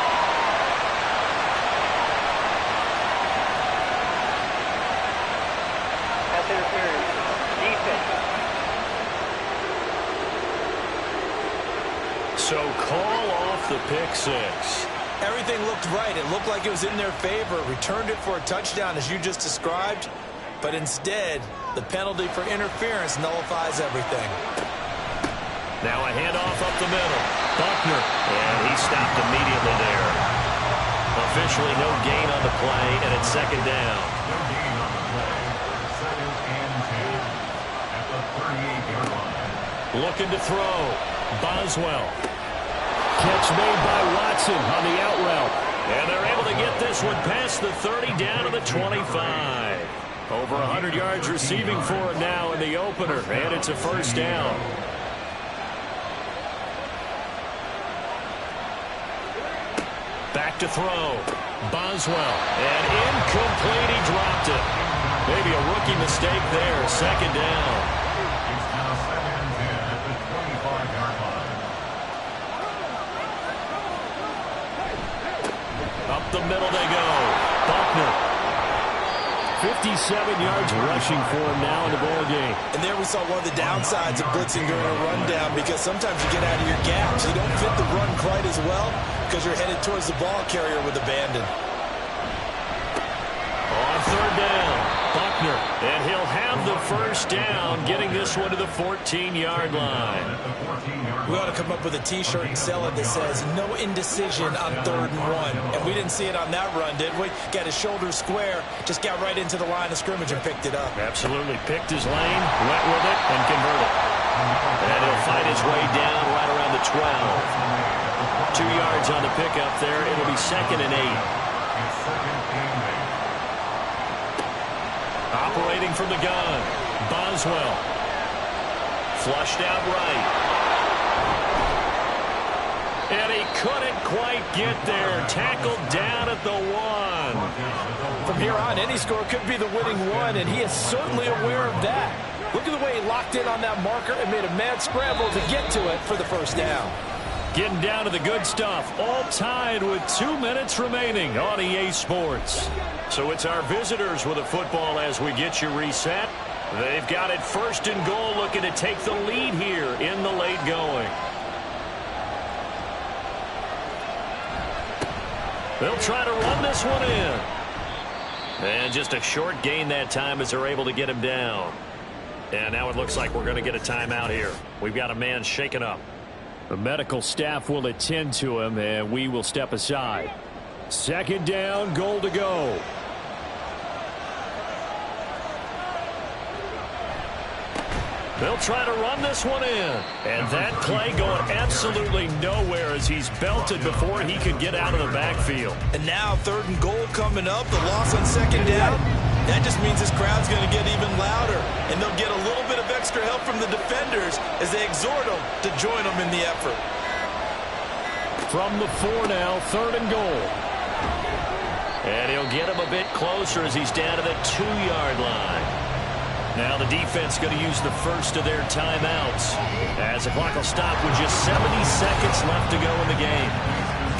Pass interference. Defense. So call off the pick six. Everything looked right. It looked like it was in their favor. Returned it for a touchdown, as you just described. But instead, the penalty for interference nullifies everything. Now a handoff up the middle. Buckner. And he stopped immediately there. Officially no gain on the play, and it's 2nd down. No gain on the play. 2nd and 10 at the 38-yard line. Looking to throw. Boswell. Catch made by Watson on the out route. And they're able to get this one past the 30 down to the 25. Over 100 yards receiving for him now in the opener, and it's a first down. Back to throw. Boswell. And incomplete. He dropped it. Maybe a rookie mistake there. 2nd down. It's now 2nd and 10 at the 25-yard line. Up the middle they go. Buckner. 57 yards rushing for him now in the ball game. And there we saw one of the downsides of blitzing during a rundown, because sometimes you get out of your gaps. You don't fit the run quite as well because you're headed towards the ball carrier with abandon. On 3rd down, Buckner. And he'll have the first down, getting this one to the 14-yard line. We ought to come up with a T-shirt and sell it that says no indecision on 3rd and 1. And we didn't see it on that run, did we? Got his shoulder square, just got right into the line of scrimmage and picked it up. Absolutely. Picked his lane, went with it, and converted. And he'll find his way down right around the 12. 2 yards on the pickup there. It'll be 2nd and 8. Operating from the gun, Boswell. Flushed out right. And he couldn't quite get there. Tackled down at the 1. From here on, any score could be the winning one, and he is certainly aware of that. Look at the way he locked in on that marker and made a mad scramble to get to it for the first down. Getting down to the good stuff. All tied with 2 minutes remaining on EA Sports. So it's our visitors with the football as we get you reset. They've got it 1st and goal, looking to take the lead here in the late going. They'll try to run this one in. And just a short gain that time as they're able to get him down. And now it looks like we're going to get a timeout here. We've got a man shaken up. The medical staff will attend to him, and we will step aside. 2nd down, goal to go. They'll try to run this one in. And that play going absolutely nowhere as he's belted before he could get out of the backfield. And now 3rd and goal coming up. The loss on 2nd down. That just means this crowd's going to get even louder. And they'll get a little bit of extra help from the defenders as they exhort them to join them in the effort. From the 4 now, 3rd and goal. And he'll get him a bit closer as he's down to the 2-yard line. Now the defense going to use the first of their timeouts as the clock will stop with just 70 seconds left to go in the game.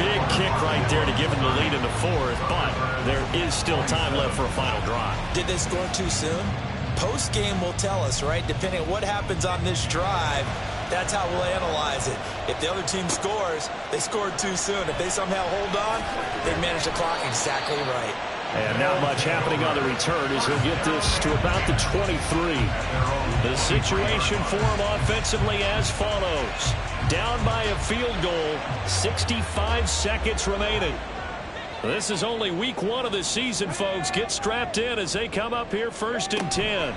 Big kick right there to give them the lead in the 4th, but there is still time left for a final drive. Did they score too soon? Post-game will tell us, right? Depending on what happens on this drive, that's how we'll analyze it. If the other team scores, they scored too soon. If they somehow hold on, they manage the clock exactly right. And not much happening on the return as he'll get this to about the 23. The situation for him offensively as follows. Down by a field goal, 65 seconds remaining. This is only week 1 of the season, folks. Get strapped in as they come up here 1st and 10.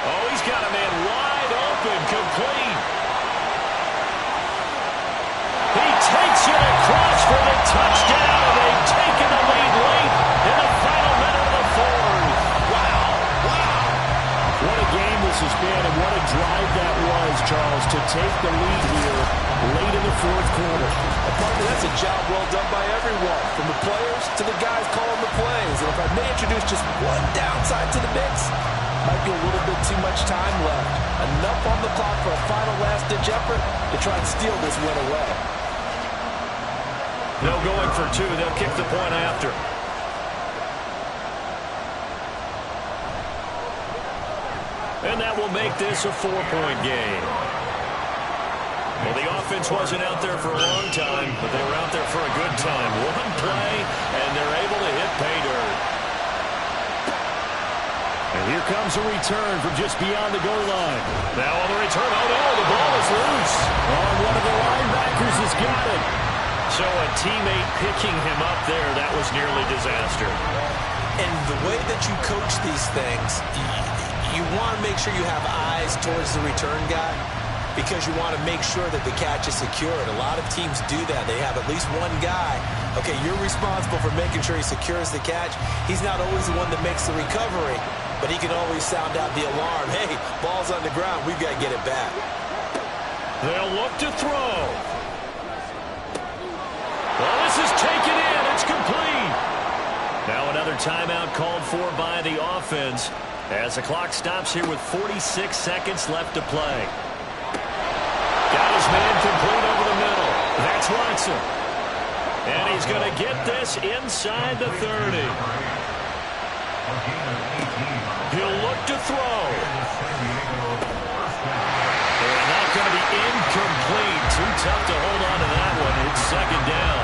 Oh, he's got a man has been, and what a drive that was, Charles, to take the lead here late in the fourth quarter. Partner, that's a job well done by everyone, from the players to the guys calling the plays. And if I may introduce just one downside to the mix, might be a little bit too much time left. Enough on the clock for a final last-ditch effort to try and steal this win away. No going for two. They'll kick the point after. And that will make this a 4-point game. Well, the offense wasn't out there for a long time, but they were out there for a good time. One play, and they're able to hit pay dirt. And here comes a return from just beyond the goal line. Now on the return, oh no, the ball is loose. Oh, one of the linebackers has got it. So a teammate picking him up there, that was nearly disaster. And the way that you coach these things, you want to make sure you have eyes towards the return guy, because you want to make sure that the catch is secured. A lot of teams do that. They have at least one guy. Okay, you're responsible for making sure he secures the catch. He's not always the one that makes the recovery, but he can always sound out the alarm. Hey, ball's on the ground. We've got to get it back. They'll look to throw. Well, this is taken in. It's complete. Now another timeout called for by the offense as the clock stops here with 46 seconds left to play. Got his man complete over the middle. That's Watson. And he's going to get this inside the 30. He'll look to throw. And that's going to be incomplete. Too tough to hold on to that one. It's second down.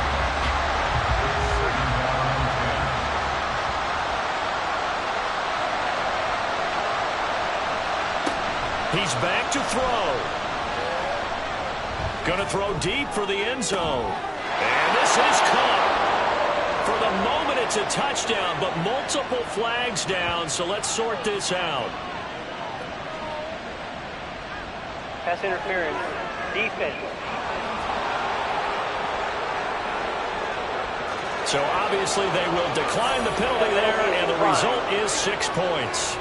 He's back to throw. Going to throw deep for the end zone. And this is caught. For the moment, it's a touchdown, but multiple flags down, so let's sort this out. Pass interference. Defense. So obviously they will decline the penalty there, and the result is 6 points.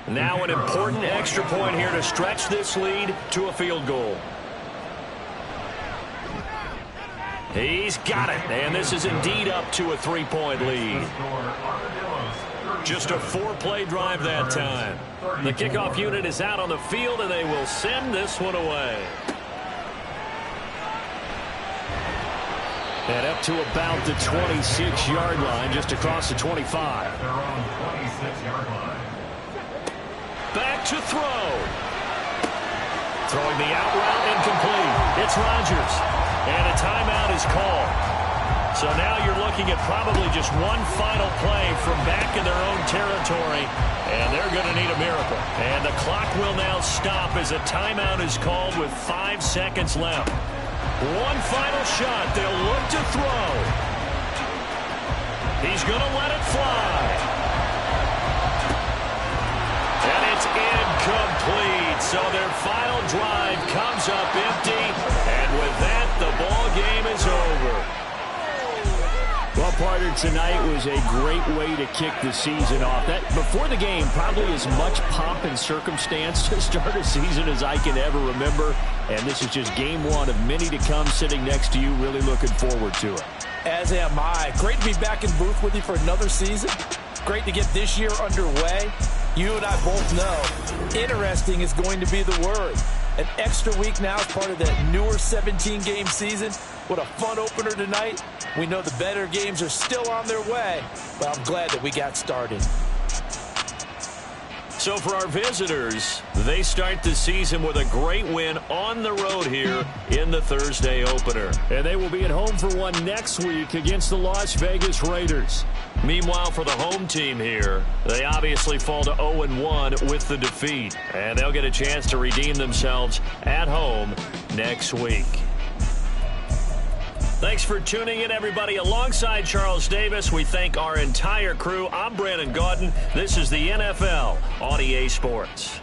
Now an important extra point here to stretch this lead to a field goal. He's got it, and this is indeed up to a 3-point lead. Just a 4-play drive that time. The kickoff unit is out on the field, and they will send this one away. And up to about the 26-yard line, just across the 25. Back to throw. Throwing the out route incomplete. It's Rodgers. And a timeout is called. So now you're looking at probably just one final play from back in their own territory. And they're going to need a miracle. And the clock will now stop as a timeout is called with 5 seconds left. One final shot. They'll look to throw. He's going to let it fly. And it's incomplete. So their final drive comes up empty. And with that, the ball game is over. Well, partner, tonight was a great way to kick the season off. That before the game, probably as much pomp and circumstance to start a season as I can ever remember. And this is just game one of many to come sitting next to you. Really looking forward to it. As am I. Great to be back in booth with you for another season. Great to get this year underway. You and I both know interesting is going to be the word. An extra week now as part of that newer 17-game season. What a fun opener tonight. We know the better games are still on their way, but I'm glad that we got started. So for our visitors, they start the season with a great win on the road here in the Thursday opener. And they will be at home for one next week against the Las Vegas Raiders. Meanwhile, for the home team here, they obviously fall to 0-1 with the defeat. And they'll get a chance to redeem themselves at home next week. Thanks for tuning in, everybody. Alongside Charles Davis, we thank our entire crew. I'm Brandon Gaudin. This is the NFL on EA Sports.